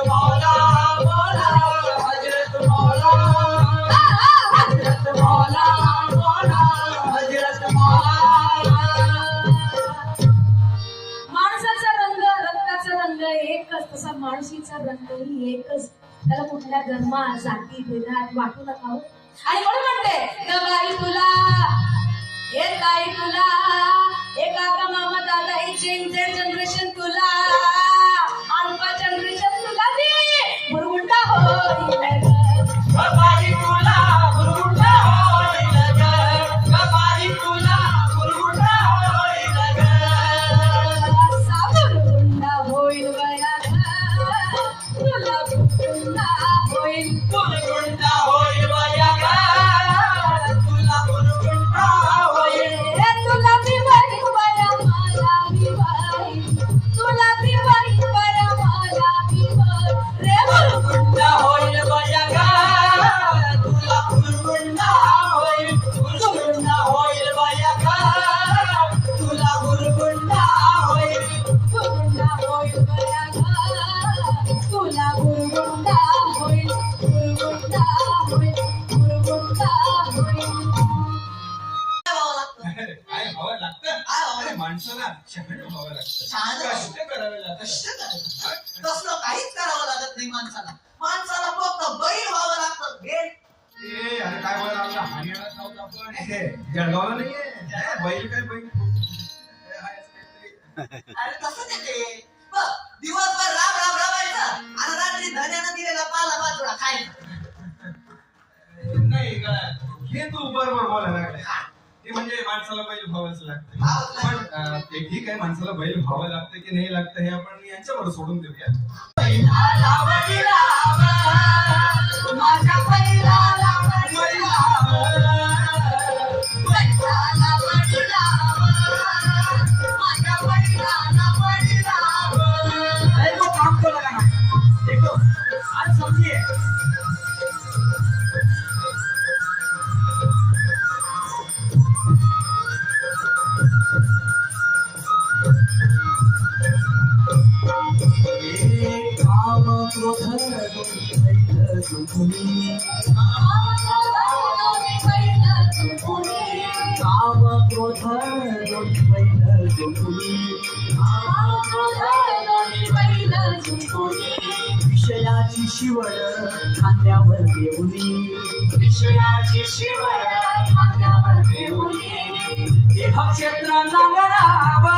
मौला मौला हजरत मौला हजरत मौला मौला हजरत मौला. माणसाचा रंग रक्ताचा रंग एकच, तसा माणसीचा रंगही एकच. त्याला कुठल्या धर्म जाती भेदात वाटू नका. आणि म्हणून म्हणते गबाई तुला हे ताई तुला हे काका मामा दादा हे चेंजर जनरेशन तुला अल्फा जनरेशन तुला दे मुरगुंडा होईल गबाई तुला मुरगुंडा होईल ग. गबाई तुला मुरगुंडा होईल ग. असा मुरगुंडा होईल बया तुला मुरगुंडा होईल. मुरगुंडा होईल बया ग. तुला मुरगुंडा होईल. तुला बी बाई बया मला बी बाई तुला बी बाई बया मला बी बाई रे मुरगुंडा होईल बया ग. तुला मुरगुंडा होईल. मुरगुंडा होईल बया ग. तुला मुरगुंडा होईल. मुरगुंडा होईल बया तुला मुरगुंडा होईल. मुरगुंडा होईल. मुरगुंडा होईल. काय व्हावं लागतं? अरे माणसाला शहाणं व्हावं लागतं. शहाणं? कष्ट करावे लागतात. कष्ट करायचं तसलं काहीच करावं लागत नाही माणसाला. माणसाला फक्त बैल व्हावं लागतं. बैल. ए, अरे काय बोला आपला हरियाणा साऊथ आपण हे, जळगावला नाहीये. बैल काय बैल हे आहे असं काहीतरी. अरे तसंच येते. बघ, दिवसभर राब राब राबायचं आणि रात्री धन्यानं दिलेला पाला बाजूला खायचा. नाही का हे तू बरोबर बोलायला लागलाय. ते म्हणजे माणसाला बैल व्हावंच लागतं. पण ते ठीक आहे, माणसाला बैल व्हावं लागतं की नाही लागतं हे आपण यांच्यावर सोडून देऊया. बैलाला बैलाला माझ्या बैलाला बैलाला बैलाला बैलाला माझ्या बैलाला बैलाला. एक तो काम तो लगाना, देखो आज समझिए काम क्रोध दुखनी काम क्रोध विषयाची शिवड खांद्यावर देऊनी विषयाची शिवड खांद्यावर घेऊन देह क्षेत्र नांगरावा